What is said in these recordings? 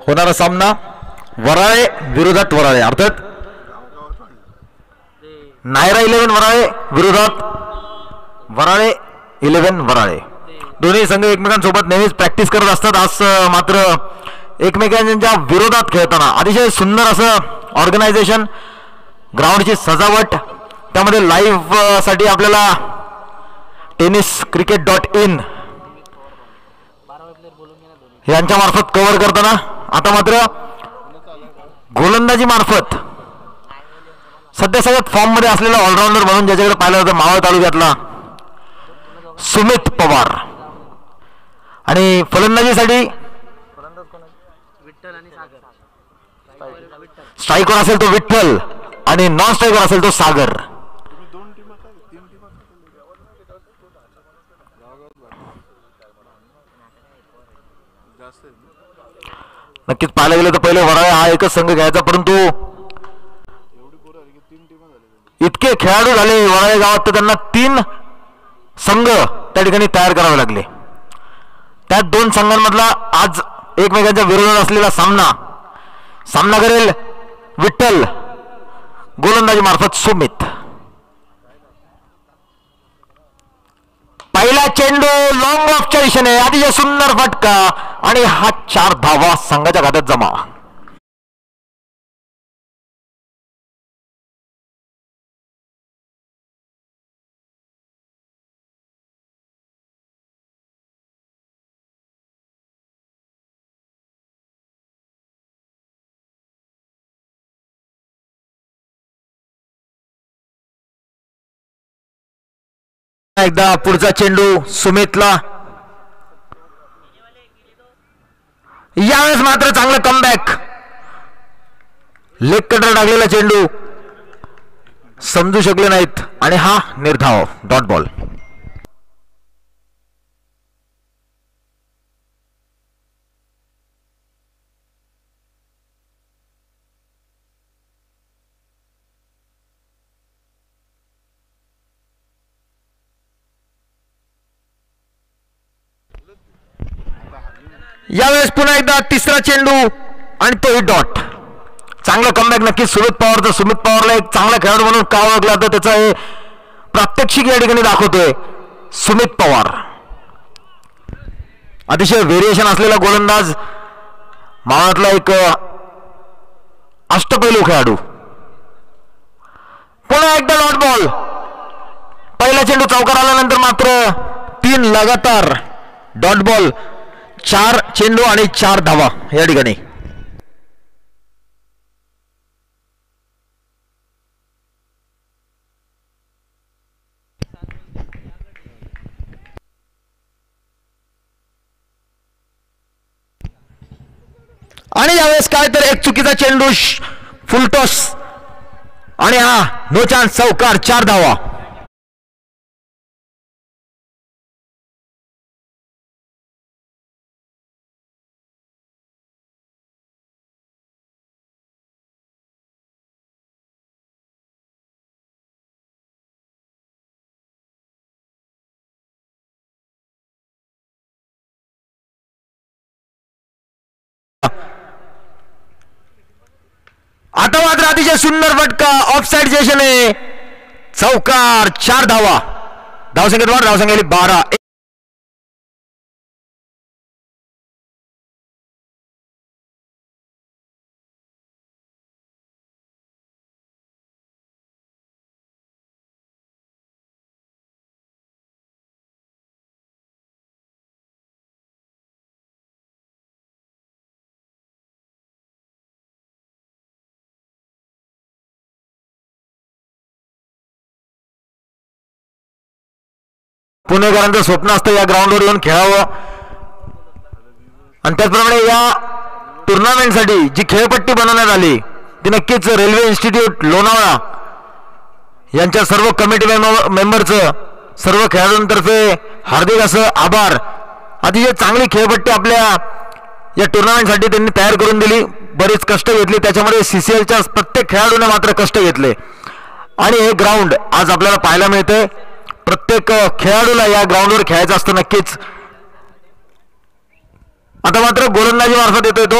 होणारा सामना वराळे विरोधात वराळे, अर्थात नायरा 11 वराळे विरोधात वराळे 11 वराळे. दोन्ही संघ एकमेकांसोबत नेहमीच प्रॅक्टिस करत असतात. आज मात्र एकमेकांच्या विरोधात खेळताना अतिशय सुंदर असं ऑर्गनायझेशन, ग्राउंडची सजावट, त्यामध्ये लाईव्ह साठी आपल्याला tennis.cricket.in यांच्या मार्फत कव्हर करताना आता मात्र गोलंदाजी मार्फत सध्या सगळ्यात फॉर्म मध्ये असलेला ऑलराऊंडर म्हणून ज्याच्याकडे पाहिलं जातं मावळ तालुक्यातला सुमित पवार, आणि फलंदाजीसाठी स्ट्राईकवर असेल तो विठ्ठल आणि नॉन स्ट्राईकवर असेल तो सागर. नक्कीच पाहायला गेलं तर पहिले वराळे हा एकच संघ घ्यायचा, परंतु इतके खेळाडू झाले वराळे गावात तर त्यांना 3 संघ त्या ठिकाणी तयार करावे लागले. त्यात 2 संघांमधला आज एकमेकांच्या विरोधात असलेला सामना करेल विठ्ठल, गोलंदाजी मार्फत सुमित. पहिला चेंडू लॉंग ऑफच्या दिशेने, अतिशय सुंदर फटका आणि हा 4 धावा संघाच्या खात्यात जमा. एकदा पुढचा चेंडू सुमितला, यावेळेस मात्र चांगलं कमबॅक, लेग कटर टाकलेला चेंडू समजू शकले नाहीत आणि हा निर्धाव, डॉट बॉल. यावेळेस पुन्हा एकदा तिसरा चेंडू आणि तोही डॉट. चांगलं कमबॅक नक्कीच सुमित पवारचं. सुमित पवारला एक चांगला खेळाडू म्हणून का ओळखला तर त्याचा हे प्रात्यक्षिक या ठिकाणी दाखवतोय. सुमित पवार अतिशय व्हेरिएशन असलेला गोलंदाज, मावळातला एक अष्टपैलू खेळाडू. पुन्हा एकदा डॉट बॉल. पहिला चेंडू चौकार आल्यानंतर मात्र 3 लगातार डॉट बॉल, 4 चेंडू आणि 4 धावा या ठिकाणी. आणि यावेळेस काय तर एक चुकीचा चेंडू, फुलटॉस आणि हा नो चान्स, चौकार, 4 धावा. आता मात्र अतिशय सुंदर फटका ऑफसाइड दिशेने, चौकार, 4 धावा. धावसंख्येत वाढ, धावसंख्या 12. पुणेकरांचं स्वप्न असतं या ग्राउंडवर येऊन खेळावं, आणि त्याचप्रमाणे या टुर्नामेंटसाठी जी खेळपट्टी बनवण्यात आली ती नक्कीच रेल्वे इन्स्टिट्यूट लोणावळा यांच्या सर्व कमिटी मेंबरचं, सर्व खेळाडूंतर्फे हार्दिक असं आभार. अतिशय चांगली खेळपट्टी आपल्या या टुर्नामेंटसाठी त्यांनी तयार करून दिली. बरेच कष्ट घेतले, त्याच्यामध्ये CCLच्या प्रत्येक खेळाडूने मात्र कष्ट घेतले आणि हे ग्राउंड आज आपल्याला पाहायला मिळते. प्रत्येक खेळाडूला या ग्राउंडवर खेळायचं असतं नक्कीच. आता मात्र गोलंदाजी मार्फत येतोय तो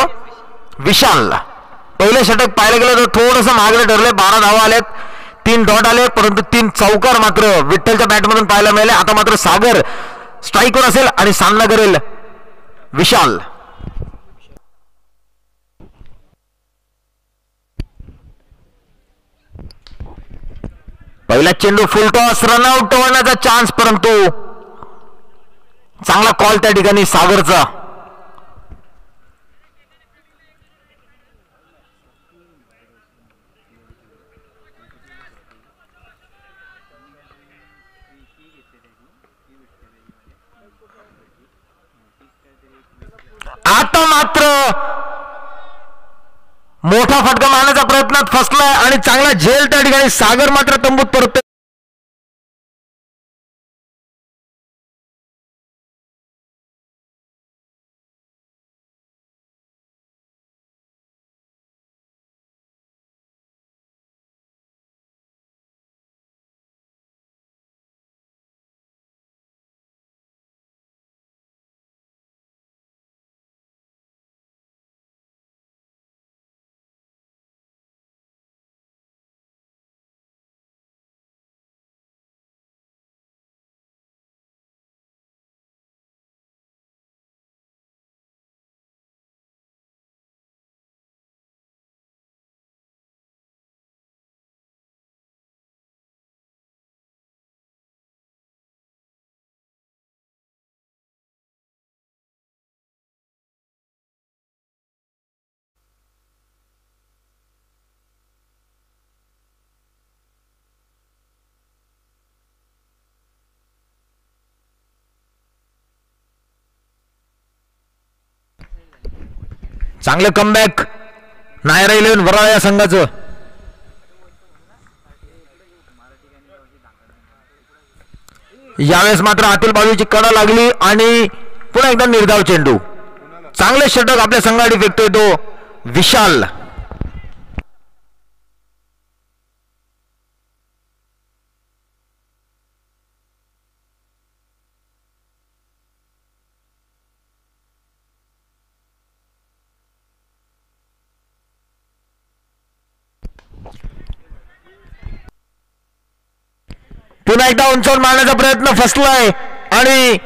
विशाल. पहिले षटक पाहायला गेलं तर थोडंसं मागले ठरले. 12 धावा आलेत, 3 डॉट आले, परंतु 3 चौकार मात्र विठ्ठलच्या बॅटमधून पाहायला मिळाले. आता मात्र सागर स्ट्राईकवर असेल आणि सामना करेल विशाल. पहिला चेंडू फुल टॉस, रनआउट होण्याचा चान्स, परंतु चांगला कॉल त्या ठिकाणी सागरचा. आता मात्र मोठा फटका मारण्याचा प्रयत्नात फसलाय आणि चांगला झेल त्या ठिकाणी. सागर मात्र तंबूत परत. चांगलं कमबॅक नायरा 11 वराळा या संघाचं. यावेळेस मात्र आतील बाजूची कडा लागली आणि पुन्हा एकदा निर्धाव चेंडू. चांगले षटक आपल्या संघासाठी फेकतोय तो विशाल. पुन्हा एकदा उंचावून मारण्याचा प्रयत्न फसलाय आणि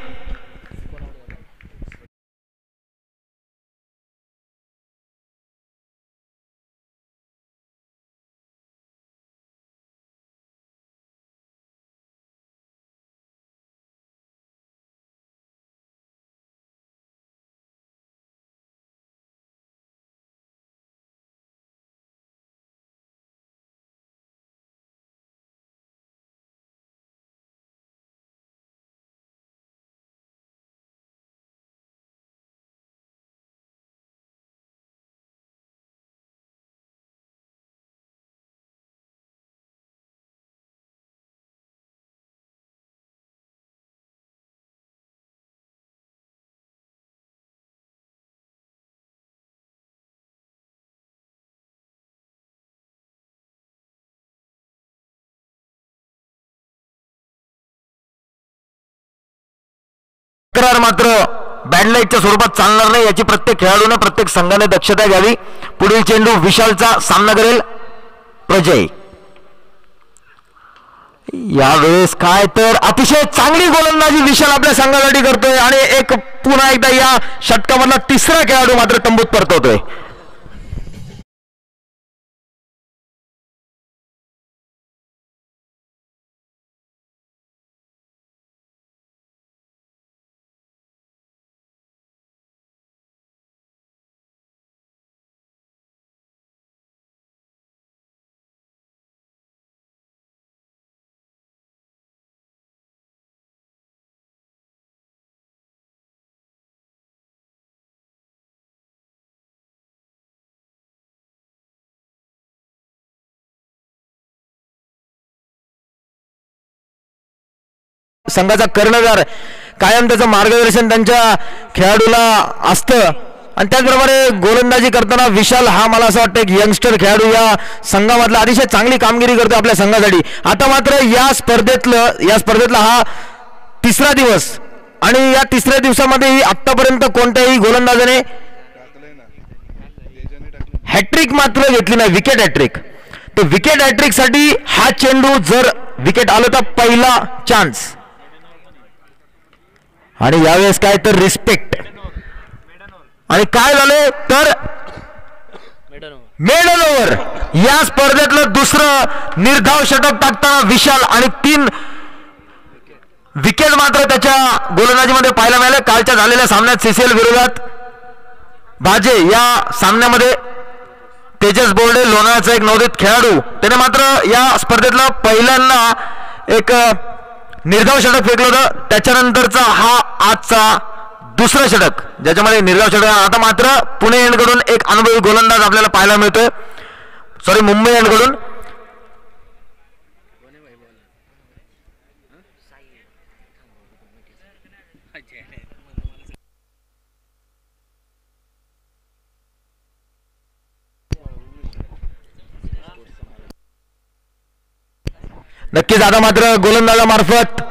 मात्र बॅडलाईटच्या स्वरूपात चालणार नाही याची प्रत्येक खेळाडूने प्रत्येक संघाने दक्षता घ्यावी. पुढील चेंडू विशालचा सामना करेल प्रजय. यावेळेस काय तर अतिशय चांगली गोलंदाजी विशाल आपल्या संघासाठी करतोय आणि एक पुन्हा एकदा या षटकामधला तिसरा खेळाडू मात्र तंबूत परतवतोय. संघाचा कर्णधार कायम त्याचं मार्गदर्शन त्यांच्या खेळाडूला असतं आणि त्याचप्रमाणे गोलंदाजी करताना विशाल हा मला असं वाटतं की यंगस्टर खेळाडू या संघामधला अतिशय चांगली कामगिरी करतो आपल्या संघासाठी. आता मात्र या स्पर्धेतला हा तिसरा दिवस आणि या तिसऱ्या दिवसामध्ये आतापर्यंत कोणत्याही गोलंदाजाने हॅट्रिक मात्र घेतली नाही, विकेट हॅट्रिक. तर विकेट हॅट्रिक साठी हा चेंडू जर विकेट आलं तर पहिला चान्स. आणि यावेळेस काय तर रिस्पेक्ट. आणि काय झाले तर मेडन ओव्हर. या स्पर्धेतलं दुसरं निर्धाव षटक टाकताना विशाल आणि 3 विकेट मात्र त्याच्या गोलंदाजीमध्ये पाहायला मिळाले. कालच्या झालेल्या सामन्यात सीसीएल विरोधात बाजे या सामन्यामध्ये तेजस बोर्डे लोणावळ्याचा एक नवोदित खेळाडू त्याने मात्र या स्पर्धेतला पहिल्यांदा एक निर्धाव षटक फेकलं होतं. त्याच्यानंतरचा हा आजचा दुसरं षटक ज्याच्यामध्ये निर्धाव षटक. आता मात्र पुणे एंडकडून एक अनुभवी गोलंदाज आपल्याला पाहायला मिळतोय, सॉरी मुंबई एंडकडून. नक्कीच आता मात्र गोलंदाजामार्फत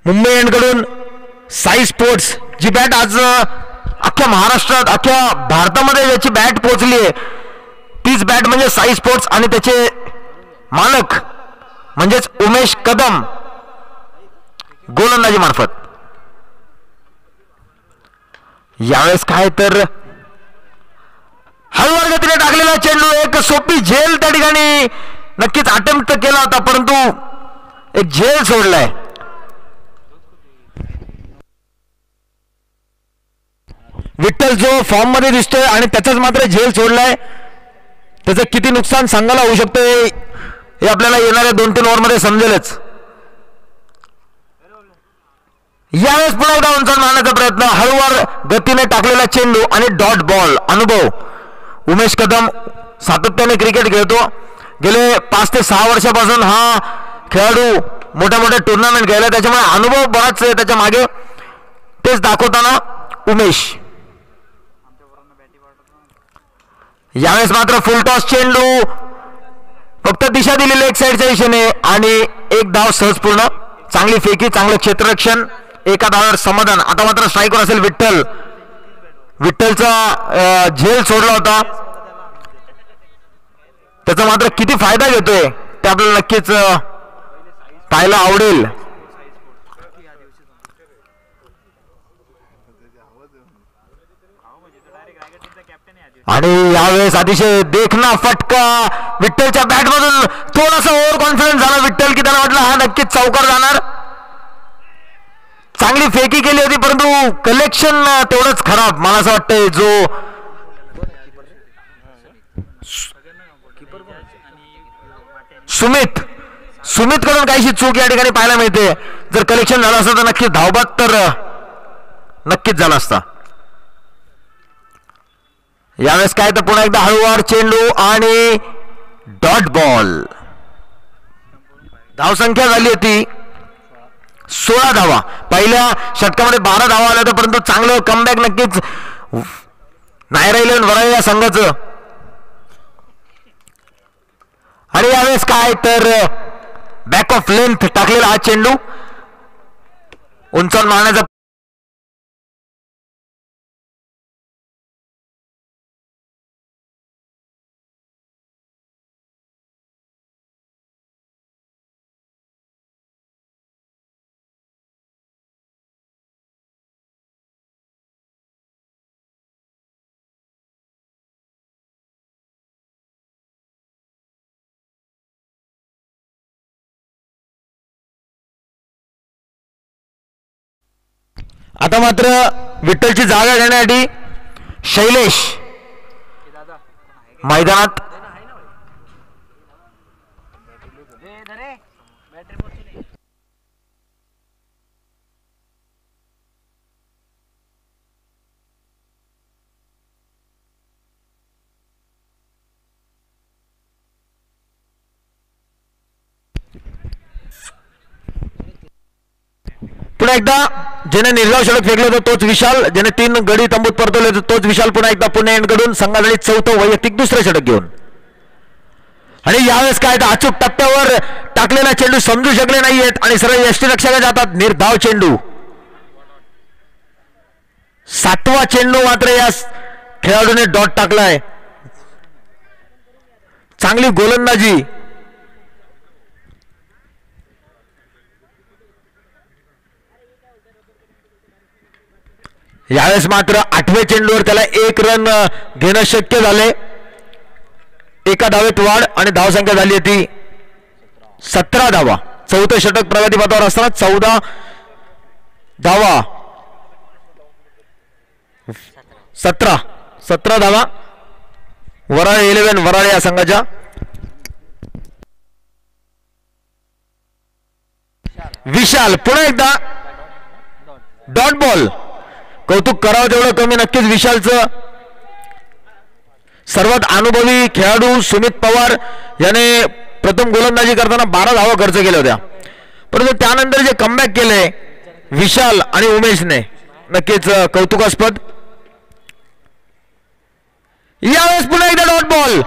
मुंबई एंडकडून साई स्पोर्ट्स जी बॅट आज अख्ख्या महाराष्ट्रात अख्ख्या भारतामध्ये ज्याची बॅट पोहोचली आहे तीच बॅट म्हणजे साई स्पोर्ट्स आणि त्याचे मालक म्हणजेच उमेश कदम गोलंदाजी मार्फत. यावेळेस काय तर हळूवार गतीने टाकलेला चेंडू, एक सोपी झेल त्या ठिकाणी नक्कीच अटेम्प्ट केला होता परंतु एक झेल सोडलाय. विठ्ठल जो फॉर्म मध्ये दिसतोय आणि त्याचाच मात्र झेल सोडलाय. त्याचं किती नुकसान संघाला होऊ शकतं हे आपल्याला येणाऱ्या 2-3 ओव्हरमध्ये समजेलच. यावेळेस पुन्हा एकदा उंचावर मारण्याचा प्रयत्न, हळूवार गतीने टाकलेला चेंडू आणि डॉट बॉल. अनुभव उमेश कदम सातत्याने क्रिकेट खेळतो. गेले 5 ते 6 वर्षापासून हा खेळाडू मोठ्या मोठ्या टुर्नामेंट खेळला, त्याच्यामुळे अनुभव बराच आहे त्याच्या मागे. तेच दाखवताना उमेश. यावेळेस मात्र फुलटॉस चेंडू, फक्त दिशा दिलेली एक साईडच्या दिशेने आणि एक धाव सहज पूर्ण. चांगली फेकी, चांगलं क्षेत्ररक्षण, एका धावावर समाधान. आता मात्र स्ट्राईकवर असेल विठ्ठल. विठ्ठलचा झेल सोडला होता, त्याचा मात्र किती फायदा घेतोय ते आपल्याला नक्कीच पाहायला आवडेल. आणि यावेळेस अतिशय देखना फटका विठ्ठलच्या बॅटमधून. थोडासा ओव्हर कॉन्फिडन्स झाला विठ्ठल की त्याला वाटलं हा नक्कीच चौकार जाणार. चांगली फेकी केली होती परंतु कलेक्शन तेवढंच खराब. मला असं वाटतंय जो सुमित कडून काहीशी चूक या ठिकाणी पाहायला मिळते. जर कलेक्शन झालं असतं तर नक्कीच धावबाद तर नक्कीच झाला असता. यावेळेस काय तर पुन्हा एकदा हळूवार चेंडू आणि डॉट बॉल. धावसंख्या झाली होती 16 धावा. पहिल्या षटकामध्ये 12 धावा आल्या होत्या परंतु चांगलं कमबॅक नक्कीच नाही राहिलं वराई या संघाचं. आणि यावेळेस काय तर बॅक ऑफ लेंथ टाकलेला हा चेंडू उंचावून मारण्याचा. आता मात्र विठ्ठलची जागा घेण्यासाठी शैलेश मैदानात. पुन्हा एकदा ज्याने निर्धाव षटक फेकले होते तोच विशाल, ज्याने 3 गडी तंबूत परतवले होते तोच विशाल पुन्हा एकदा पुणे एंडकडून संघासाठी 4थं वैयक्तिक दुसरं षटक घेऊन. आणि यावेळेस काय तर अचूक टप्प्यावर टाकलेला चेंडू समजू शकले नाहीयेत आणि सरळ यष्टीरक्षक जातात. निर्धाव चेंडू, 7वा चेंडू मात्र या खेळाडूने डॉट टाकलाय. चांगली गोलंदाजी. यावेळेस मात्र 8व्या चेंडूवर त्याला 1 रन घेणं शक्य झाले. एका धावेत वाढ आणि धावसंख्या झाली होती 17 धावा. चौथं षटक प्रगतीपथावर असताना 14 धावा 17 धावा वराळे 11 वराळे या संघाच्या. विशाल पुन्हा एकदा डॉट बॉल. कौतुक करावं तेवढं कमी. नक्कीच विशालचं सर्वात अनुभवी खेळाडू सुमित पवार याने प्रथम गोलंदाजी करताना 12 धावा खर्च केल्या होत्या, परंतु त्यानंतर जे कमबॅक केले विशाल आणि उमेशने नक्कीच कौतुकास्पद. यावेळेस पुन्हा एकदा डॉट बॉल.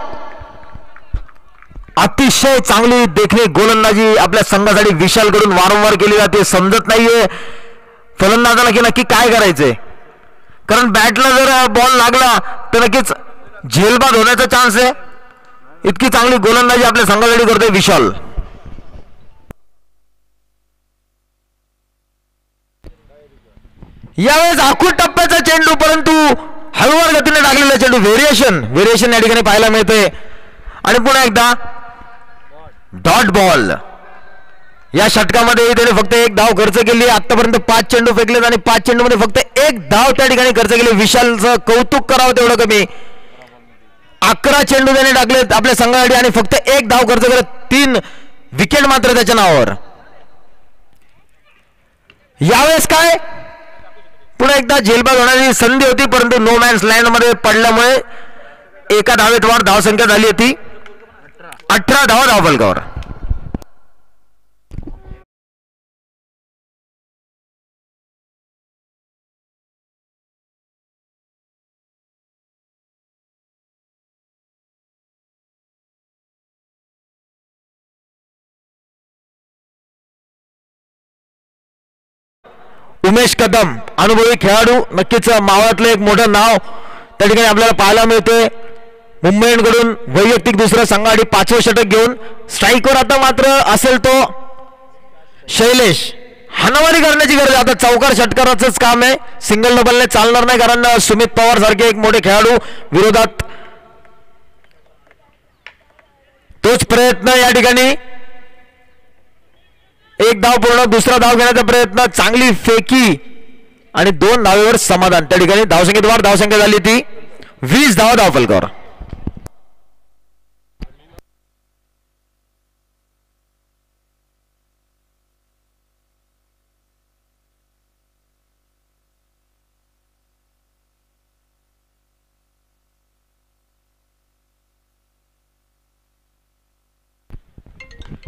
अतिशय चांगली देखणी गोलंदाजी आपल्या संघासाठी विशालकडून वारंवार केली जाते. समजत नाहीये फलंदाजाला की नक्की काय करायचंय, कारण बॅटला जर बॉल लागला तर नक्कीच झेलबाद होण्याचा चान्स आहे. इतकी चांगली गोलंदाजी आपल्या संघासाठी करतोय विशाल. यावेळेस आखूड टप्प्याचा चेंडू, परंतु हळूवार गतीने टाकलेला चेंडू. व्हेरिएशन या ठिकाणी पाहायला मिळते. आणि पुन्हा एकदा डॉट बॉल. या षटकामध्ये त्याने फक्त 1 धाव खर्च केली. आतापर्यंत 5 चेंडू फेकलेत आणि 5 चेंडूमध्ये फक्त 1 धाव त्या ठिकाणी खर्च केली. विशालचं कौतुक करावं तेवढं कमी. 11 चेंडू त्याने टाकलेत आपल्या संघासाठी आणि फक्त 1 धाव खर्च करत 3 विकेट मात्र त्याच्या नावावर. यावेळेस काय पुन्हा एकदा झेलबाद होण्याची संधी होती, परंतु नो मॅन्स लँड मध्ये पडल्यामुळे एका धावेत वाढ. धावसंख्या झाली होती 18 धावा धावफलकावर. उमेश कदम अनुभवी खेळाडू, नक्कीच मावळातलं एक मोठं नाव त्या ठिकाणी आपल्याला पाहायला मिळते. मुंबईकडून वैयक्तिक दुसऱ्या संघासाठी 5वं षटक घेऊन स्ट्राईकवर आता मात्र असेल तो शैलेश. हाणामारी करण्याची गरज. आता चौकार षटकाराचंच काम आहे, सिंगल डबलने चालणार नाही, कारण सुमित पवार सारखे एक मोठे खेळाडू विरोधात. तोच प्रयत्न या ठिकाणी. 1 धाव पूर्ण, दुसरा धाव घेण्याचा प्रयत्न. चांगली फेकी आणि 2 धावेवर समाधान. त्या ठिकाणी धावसंख्येत वाढ. धावसंख्या झाली ती 20 धावा धावफलकावर.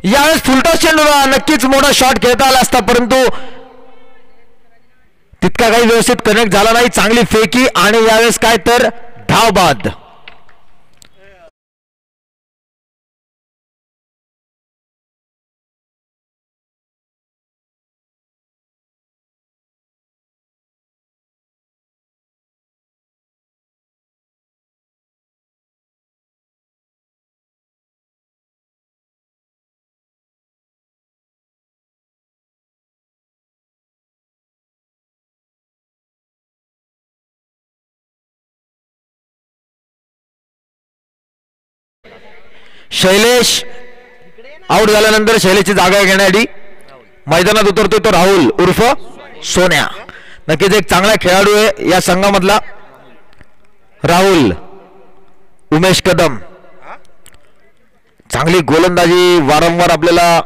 यावेळेस फुलटॉस चेंडूला नक्कीच मोठा शॉट खेळता आला असता, परंतु तितका काही व्यवस्थित कनेक्ट झाला नाही. चांगली फेकी आणि यावेळेस काय तर धाव बाद. शैलेश आउट झाल्यानंतर शैलेशची जागा घेण्यासाठी मैदानात उतरतोय तो राहुल उर्फ सोन्या. नक्कीच एक चांगला खेळाडू आहे या संघामधला राहुल. उमेश कदम चांगली गोलंदाजी वारंवार आपल्याला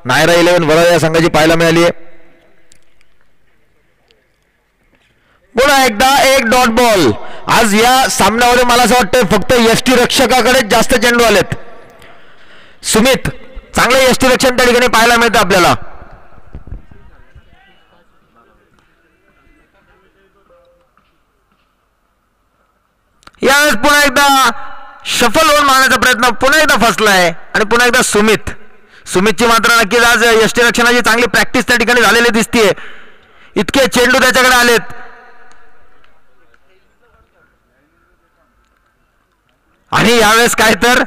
नायरा 11 वराळे या संघाची पाहायला मिळाली आहे. पुन्हा एकदा एक डॉट बॉल. आज या सामन्यामध्ये मला असं वाटतं फक्त यष्टी रक्षकाकडे जास्त चेंडू आलेत. सुमित चांगलं यष्टी रक्षण त्या ठिकाणी पाहायला मिळतं आपल्याला. यावेळेस पुन्हा एकदा शफल होऊन मारण्याचा प्रयत्न पुन्हा एकदा फसलाय आणि पुन्हा एकदा सुमितची मात्र नक्कीच आज यष्टी रक्षणाची चांगली प्रॅक्टिस त्या ठिकाणी झालेली दिसतीये. इतके चेंडू त्याच्याकडे आलेत आणि यावेळेस काय तर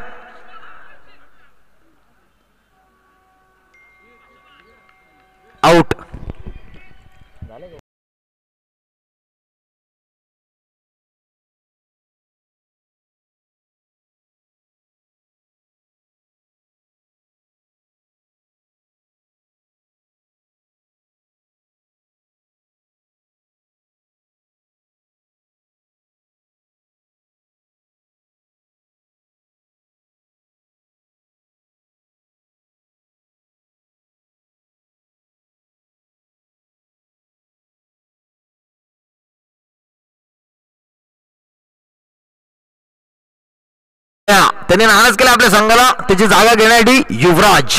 त्यांनी नाराज केला आपल्या संघाला. त्याची जागा घेण्यासाठी युवराज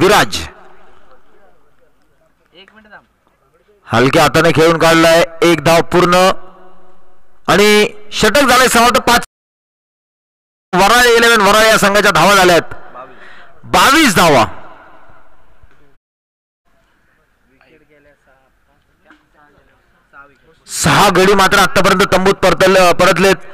विराज हलक्या हाताने खेळून काढलाय. एक धाव पूर्ण आणि षटक झालंय. समाप्त 5. वराळे 11 वराळे या संघाच्या धावा झाल्यात 22 धावा. सहा गडी मात्र आतापर्यंत तंबूत परतलेत.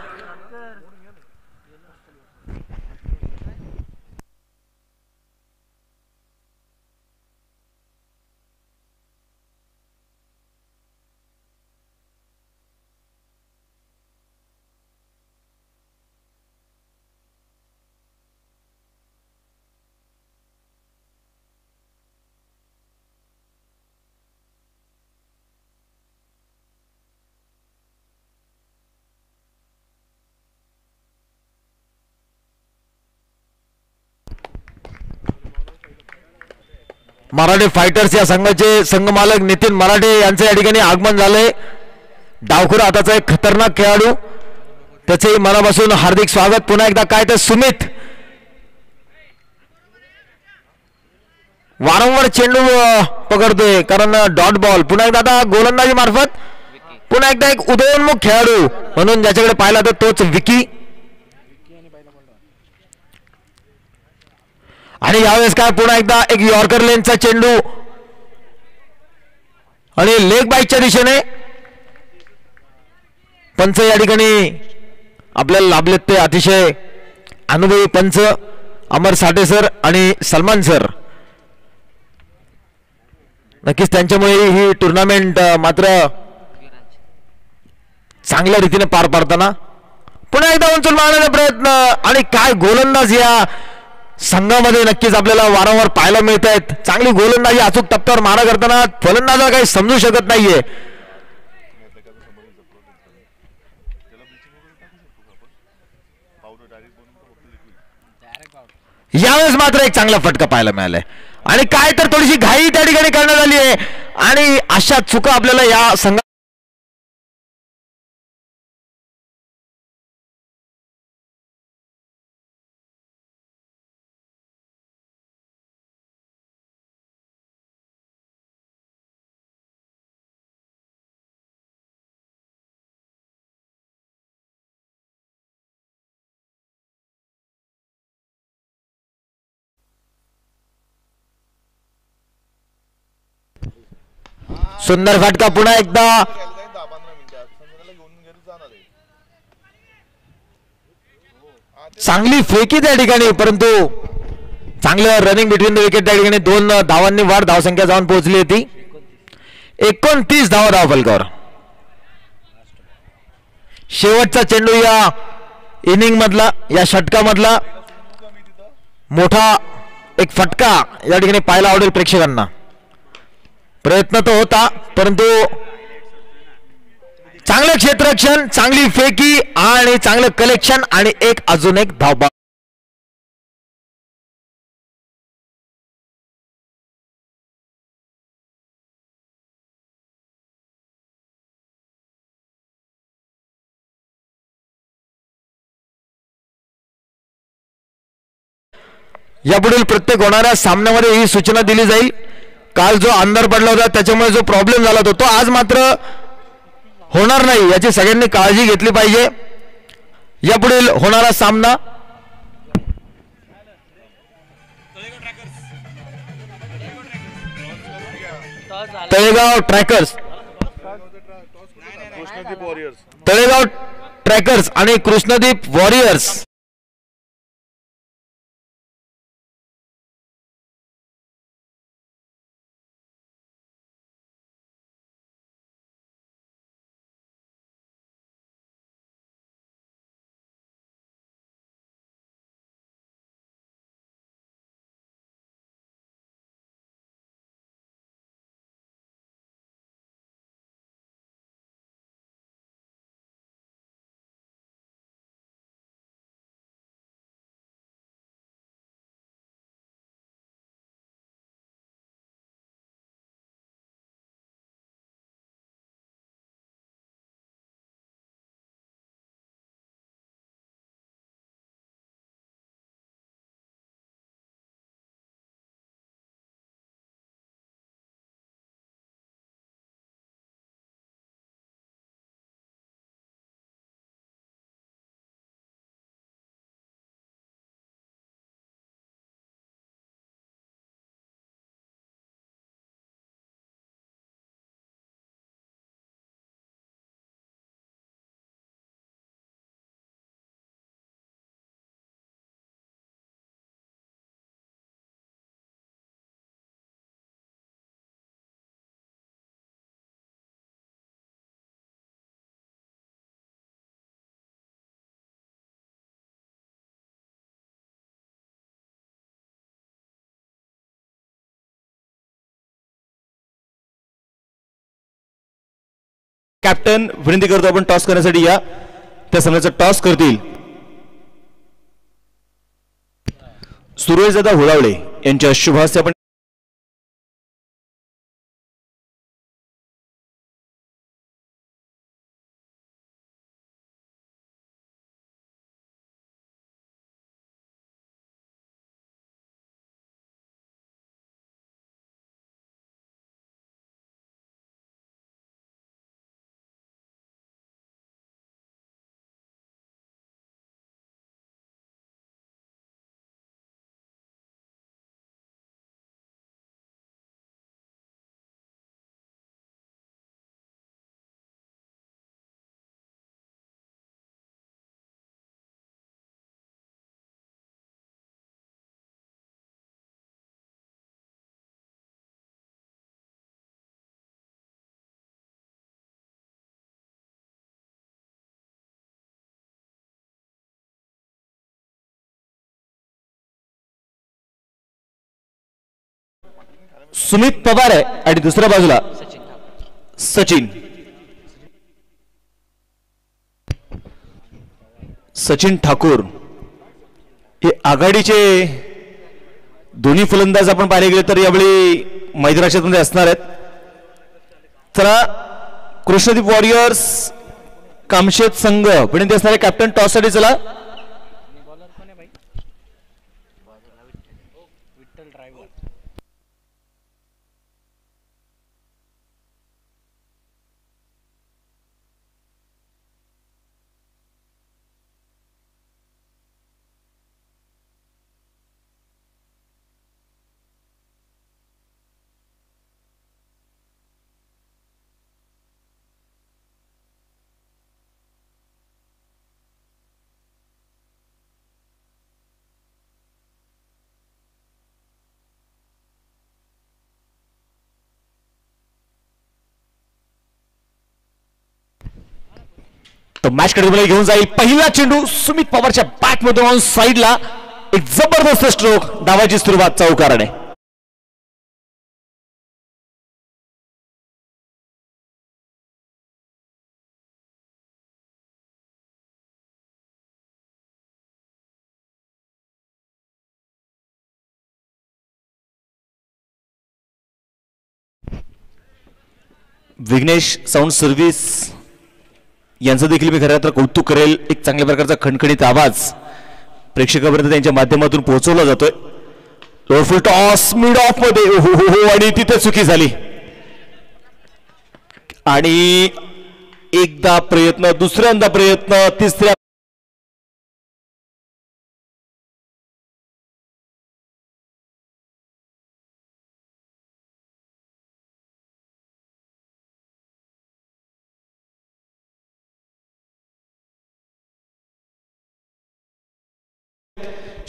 मराठे फायटर्स या संघाचे संघमालक नितीन मराठे यांचे या ठिकाणी आगमन झाले. डावखुरा हाताचा एक खतरनाक खेळाडू, त्याचे मनापासून हार्दिक स्वागत. पुन्हा एकदा काय तर सुमित वारंवार चेंडू पकडतोय कारण डॉट बॉल. पुन्हा एकदा आता गोलंदाजी मार्फत पुन्हा एकदा एक उदयोन्मुख खेळाडू म्हणून ज्याच्याकडे पाहिला तर तोच विकी. आणि यावेळेस काय पुन्हा एकदा एक यॉर्कर लेनचा चेंडू आणि लेग बाईकच्या दिशेने पंच या ठिकाणी आपल्याला लाभलेत ते अतिशय अनुभवी पंच अमर साठे सर आणि सलमान सर. नक्कीच त्यांच्यामुळे ही टुर्नामेंट मात्र चांगल्या रीतीने पार पाडताना पुन्हा एकदा उंचून मारण्याचा प्रयत्न आणि काय गोलंदाज या संघामध्ये नक्कीच आपल्याला वारंवार पाहायला मिळत आहेत. चांगली गोलंदाजी अचूक टप्प्यावर मारा करताना फलंदाजाला काही समजू शकत नाहीये. यावेळेस मात्र एक चांगला फटका पाहायला मिळालाय आणि काय तर थोडीशी घाई त्या ठिकाणी करण्यात आली आहे आणि अशा चुका आपल्याला या संघ सुंदर फटका पुन्हा एकदा चांगली फेकी त्या ठिकाणी परंतु चांगलं रनिंग बिटवीन द विकेट त्या ठिकाणी 2 धावांनी वाढ धावसंख्या जाऊन पोहोचली होती. 29 धावा धाव फलकावर. शेवटचा चेंडू या इनिंग मधला या षटकामधला मोठा एक फटका या ठिकाणी पाहायला आवडेल प्रेक्षकांना. प्रयत्न तो होता परंतु चांगलं क्षेत्ररक्षण चांगली फेकी आणि चांगलं कलेक्शन आणि एक अजून एक धाव. यापुढील प्रत्येक होणाऱ्या सामन्यामध्ये ही सूचना दिली जाईल. काल जो अंधार पडला होता त्याच्यामुळे जो प्रॉब्लेम झाला तो आज मात्र होणार नाही याची सगळ्यांनी काळजी घेतली पाहिजे. यापुढील होणारा सामना तळेगाव ट्रॅकर्स आणि कृष्णदीप वॉरियर्स कॅप्टन विनंती करतो आपण टॉस करण्यासाठी या त्या संघाचा टॉस करतील सूरजदादा होळावळे यांच्या शुभ हस्ते आपण सुमित पवार आहे आणि दुसऱ्या बाजूला सचिन ठाकूर हे आघाडीचे दोन्ही फलंदाज आपण पाहिले गेले तर यावेळी मैदानामध्ये असणार आहेत. चला कृष्णदीप वॉरियर्स कामशेत संघ विनंती असणारे कॅप्टन टॉस साठी चला. तो मॅच कडे घेऊन जाईल. पहिला चेंडू सुमित पवारच्या बॅट मधून ऑन साइडला एक जबरदस्त स्ट्रोक. डावाची सुरुवात चौकाराने. विघ्नेश साऊंड सर्व्हिस यांचं देखील मी खरं तर कौतुक करेल. एक चांगल्या प्रकारचा खणखणीत आवाज प्रेक्षकापर्यंत त्यांच्या माध्यमातून पोहोचवला जातोय. लोअरफुल टॉस मिड ऑफ मध्ये हो आणि तिथे चुकी झाली आणि एकदा प्रयत्न, दुसऱ्यांदा प्रयत्न, तिसऱ्या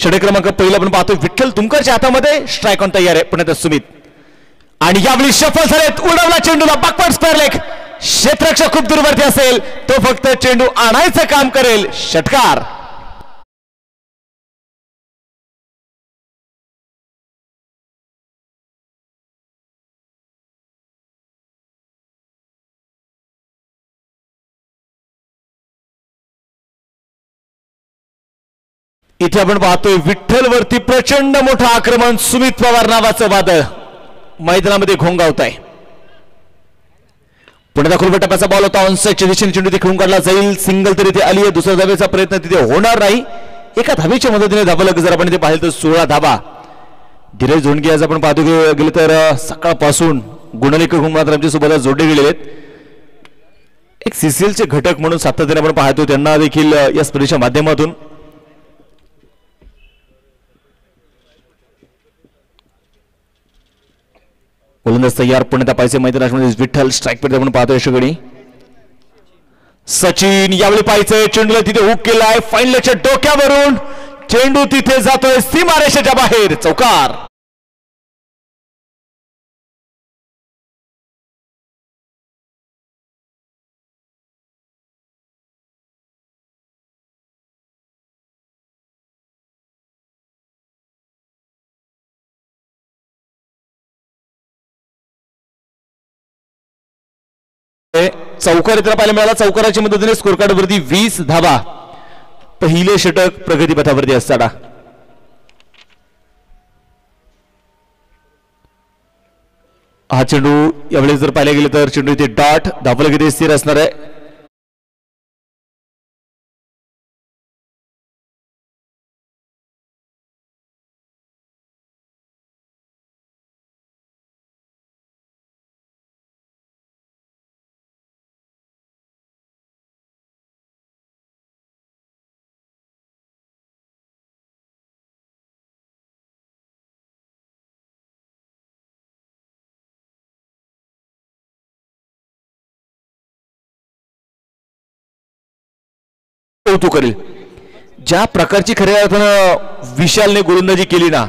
षटक क्रमांक पहिला आपण पाहतोय. विठ्ठल तुमकरच्या हातामध्ये स्ट्राइक ऑन तयार आहे. पण आता सुमित आणि यावेळी सफल झालेत. उडवला चेंडूला बॅकवर्ड स्क्वेअर लेग. क्षेत्ररक्षक खूप दूरवरती असेल तो फक्त चेंडू आणायचं काम करेल. षटकार. इथे आपण पाहतोय विठ्ठल वरती प्रचंड मोठं आक्रमण. सुमित पवार नावाचं वादळ मैदानामध्ये घोंगावत आहे. पुणे दाखल टप्प्याचा बॉल होता. ऑनसाइडच्या दिशेने चेंडू खेळून काढला जाईल. सिंगल तरी ते आली आहे. दुसऱ्या धावेचा प्रयत्न तिथे होणार नाही. एका धावेच्या मदतीने धावलं जर आपण ते पाहिलं तर 16 धावा. धीरज झोंडगे आज आपण पाहतो गेले तर सकाळपासून गुणलेखक म्हणून मात्र आमच्या सोबत जोडले गेलेले आहेत. एक सीसीएलचे घटक म्हणून सातत्याने आपण पाहतो त्यांना देखील या स्पर्धेच्या माध्यमातून गोलंदाज तयार. पुणे तपायचे मैदानामध्ये विठ्ठल स्ट्राइक मध्ये आपण पाहतोय. यशगणी सचिन यावेळी पाहायचंय. चेंडूला तिथे हुक केलाय. फाईनलच्या डोक्यावरून चेंडू तिथे जातोय सीमारेषेच्या बाहेर. चौकार. चौकार इतर पाहायला मिळाला. चौकाराच्या मदतीने स्कोर कार्ड वरती 20 धावा. पहिले षटक प्रगतीपथावरती असताना हा चेंडू यावेळेस जर पाहिलं गेलं तर चेंडू इथे डॉट. धावफलक इथे स्थिर असणार आहे. कौतुक करेल ज्या प्रकारची खऱ्या अर्थानं विशालने गोलंदाजी केली ना.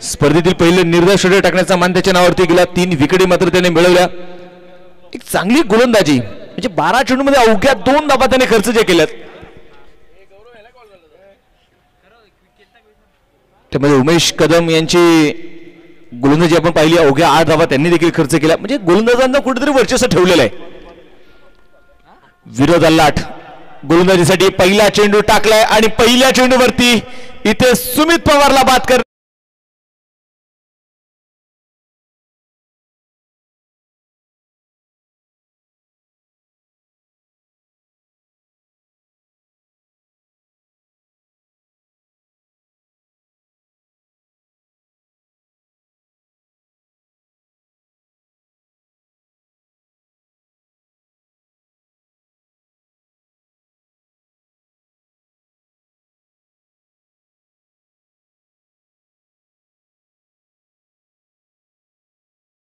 स्पर्धेतील पहिले निर्धाव षटक टाकण्याचा मान त्याच्या नावावरती गेला. 3 विकेटी मात्र त्याने मिळवल्या. एक चांगली गोलंदाजी म्हणजे 12 चेंडूमध्ये अवघ्या 2 धावा त्याने खर्च जे केल्यात. त्यामध्ये उमेश कदम यांची गोलंदाजी आपण पाहिली. अवघ्या 8 धावा त्यांनी देखील खर्च केला. म्हणजे गोलंदाजांना कुठेतरी वर्चस्व ठेवलेलं आहे. विनोद अल्लाट गोलंदाजीसाठी पहिला चेंडू टाकलाय आणि पहिल्या चेंडूवरती इथे सुमित पवारला बाद कर.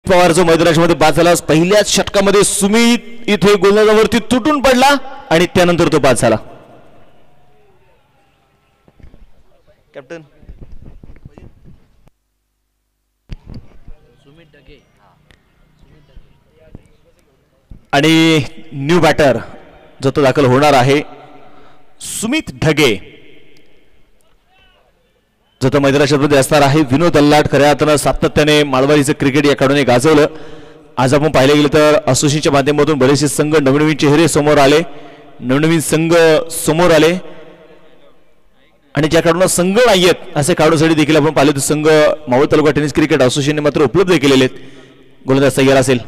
पवार जो मैदानामध्ये बाद झाला. पहिल्याच षटकामध्ये सुमित इथे गोलंदाजावरती तुटून पडला आणि त्यानंतर तो बाद झाला. कॅप्टन आणि न्यू बॅटर जो तो दाखल होणार आहे सुमित ढगे जो तो मैदानामध्ये असणार आहे. विनोद अल्लाट खऱ्या अर्थानं सातत्याने माळवारीचं क्रिकेट या खेळाडूने गाजवलं. आज आपण पाहिलं गेलं तर असोसिएशनच्या माध्यमातून बरेचसे संघ नवनवीन चेहरे समोर आले. नवनवीन संघ समोर आले आणि ज्या खेळाडूंना संघ नाहीयेत असे खेळाडूंसाठी देखील आपण पाहिले तर संघ मावळ तालुका टेनिस क्रिकेट असोसिएशनने मात्र उपलब्ध केलेले आहेत. गोलंदाज तयार असेल.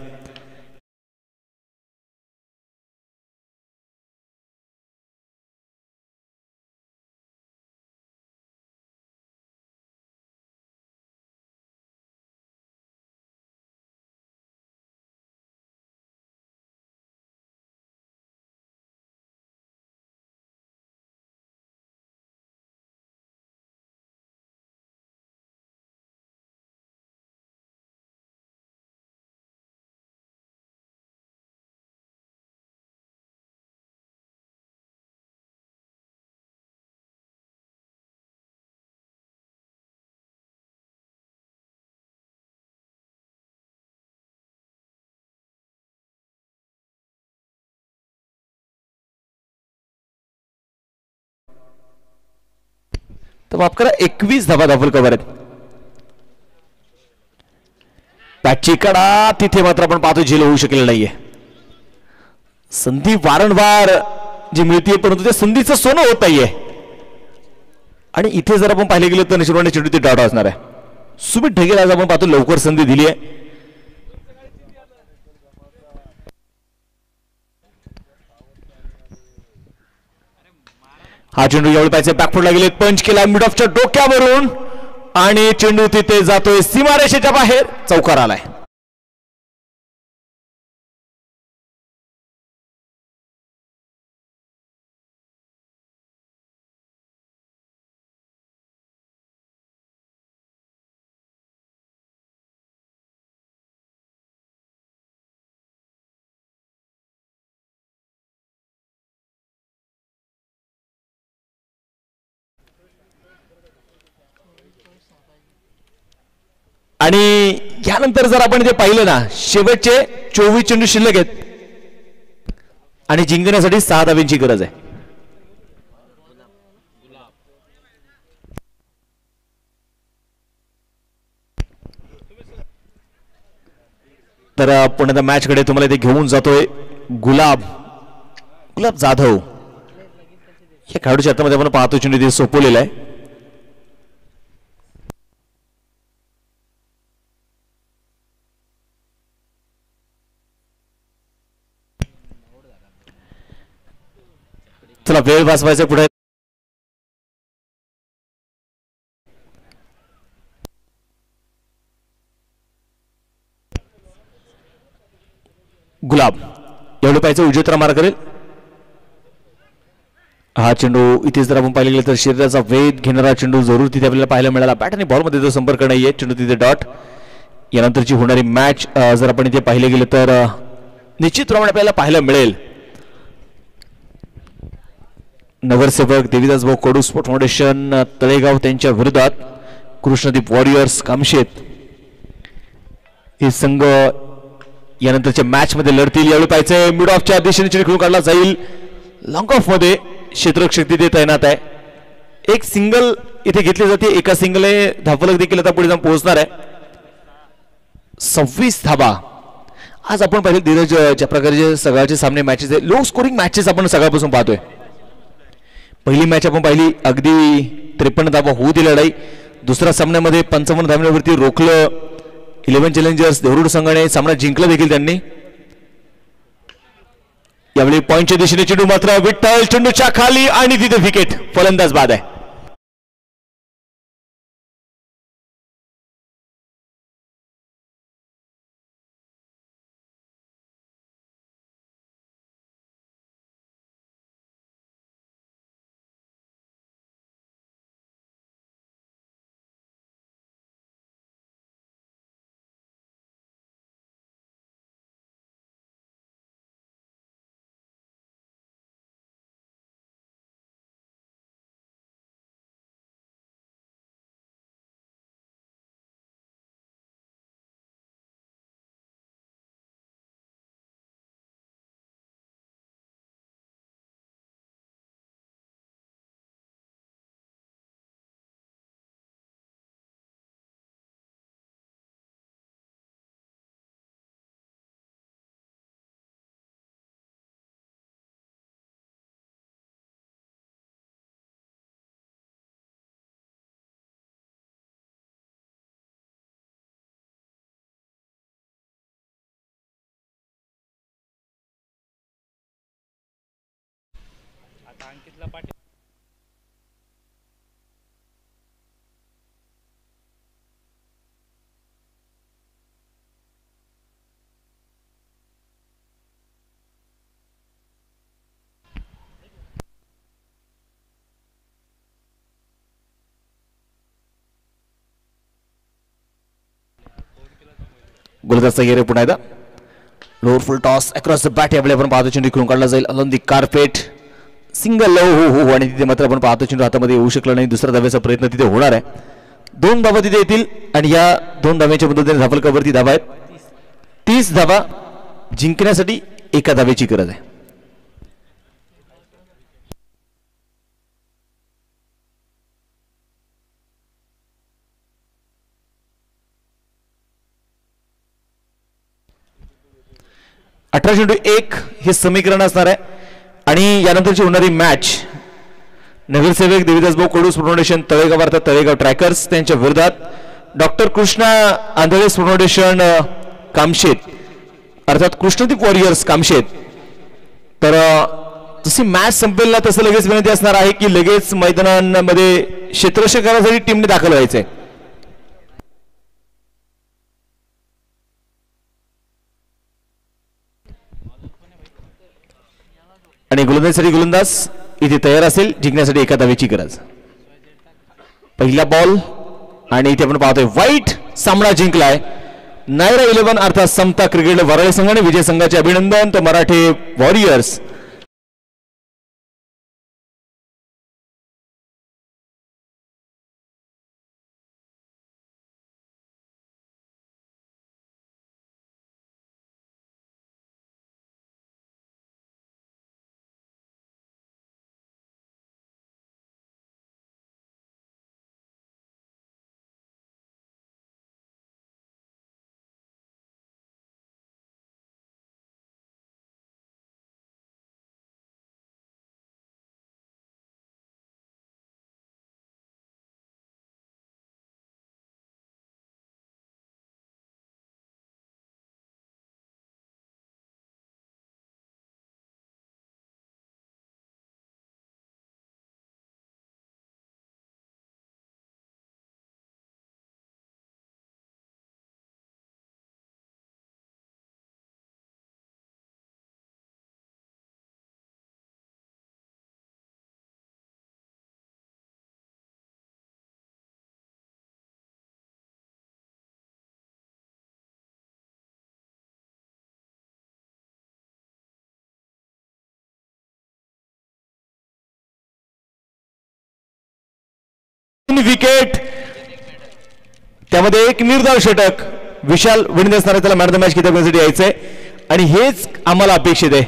तर माफ करा 21 धावा दाखल कव्हर आहेत. पॅचची कडा तिथे मात्र आपण पाहतो झेल होऊ शकलेला नाहीये. संधी वारंवार जी मिळते परंतु त्या संधीचं सोनं होत नाहीये. आणि इथे जर आपण पाहिले गेलं तर निश्चितपणे चेंडू ते डाटा असणार आहे. सुमित ढगेला आज आपण पाहतो लवकर संधी दिली आहे. हा चेंडू यावेळी पाहिजे बॅकफुटला गेले. पंच केला मिड ऑफच्या डोक्यावरून आणि चेंडू तिथे जातोय सीमारेषेच्या बाहेर. चौकार आलाय. आणि यानंतर जर आपण इथे पाहिलं ना शेवटचे 24 चेंडू शिल्लक आहेत आणि जिंकण्यासाठी 6 धावांची गरज आहे. तर पुन्हा मॅच कडे तुम्हाला इथे घेऊन जातोय गुलाब गुलाब जाधव या खेळाडूच्या हातामध्ये आपण पाहतो चेंडू इथे सोपवलेला आहे. चला वेळ वाचवायचा पुढे. गुलाब एवढं पाहिजे उजवीतरा मार करेल. हा चेंडू इथे जर आपण पाहिले गेलं तर शरीराचा वेध घेणारा चेंडू जरूर तिथे आपल्याला पाहायला मिळाला. बॅट आणि बॉलमध्ये जो संपर्क नाहीये. चेंडू तिथे डॉट. यानंतरची होणारी मॅच जर आपण इथे पाहिले गेलं तर निश्चितप्रमाणे आपल्याला पाहायला मिळेल. नगरसेवक देवीदास भाऊ कडू स्पोर्ट फाउंडेशन तळेगाव त्यांच्या विरोधात कृष्णदीप वॉरियर्स कामशेत हे संघ यानंतरच्या मॅच मध्ये लढतील. यावेळी पाहिजे मिड ऑफच्या दिशेने चेंडू खेळून काढला जाईल. लॉंग ऑफ मध्ये क्षेत्ररक्षक तिथे तैनात आहे. एक सिंगल इथे घेतली जाते. एका सिंगलने धावफलक देखील आता पुढे जाऊन पोहोचणार आहे. 26 धाबा. आज आपण पाहिले धीरज ज्या प्रकारचे सगळ्याचे सामने मॅचेस आहे लो स्कोरिंग मॅचेस आपण सगळ्यापासून पाहतोय. पहिली मॅच आपण पाहिली अगदी 53 धाबा होऊ ती लढाई. दुसऱ्या सामन्यामध्ये 55 धाब्यांवरती रोखलं 11 चॅलेंजर्स देवरुड संघाने. सामना जिंकला देखील त्यांनी. यावेळी पॉइंटच्या दिशेने चेंडू मात्र विठ्ठल चेंडूच्या खाली आणि तिथे विकेट. फलंदाज बाद आहे. गोलंदाजचा गेरे पुन्हा एकदा. Lower full toss across the bat. यावेळी आपण पाहतो चेंडू खेळून काढला जाईल अलॉन दी कार्पेट. सिंगल हो हो आणि तिथे मात्र आपण पाहतो चेंडू हातामध्ये येऊ शकला नाही. दुसरा धाब्याचा प्रयत्न तिथे होणार आहे. 2 धाबा तिथे येतील आणि या 2 धाब्याच्या मदतीने धावफलकावरती धाबा आहेत. 30 धाबा जिंकण्यासाठी एका धाब्याची गरज आहे. (18:1) हे समीकरण असणार आहे. आणि यानंतरची होणारी मॅच नगरसेवक देवीदास भाऊ कडू फाउंडेशन तळेगाव अर्थात तळेगाव ट्रॅकर्स त्यांच्या विरोधात डॉक्टर कृष्णा आंधळे फाउंडेशन कामशेत अर्थात कृष्णदीप वॉरियर्स कामशेत. तर जशी मॅच संपेल ना तसं लगेच विनंती असणार आहे की लगेच मैदानांमध्ये क्षेत्ररक्षक करण्यासाठी टीमने दाखल व्हायचंय. आणि गोलंदाजीसाठी गोलंदाज इथे तयार असेल. जिंकण्यासाठी एका धावेची गरज. पहिला बॉल आणि इथे आपण पाहतोय वाईट. सामना जिंकलाय नायरा 11 अर्थात समता क्रिकेट वरळी संघाने. विजय संघाचे अभिनंदन. तर मराठे वॉरियर्स विकेट, त्यामध्ये एक निर्धार षटक. विशाल विनंती असणार त्याला मॅन ऑफ द मॅच किताब घेण्यासाठी यायचंय आणि हेच आम्हाला अपेक्षित आहे.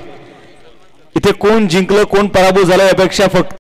इथे कोण जिंकलं कोण पराभूत झालं यापेक्षा फक्त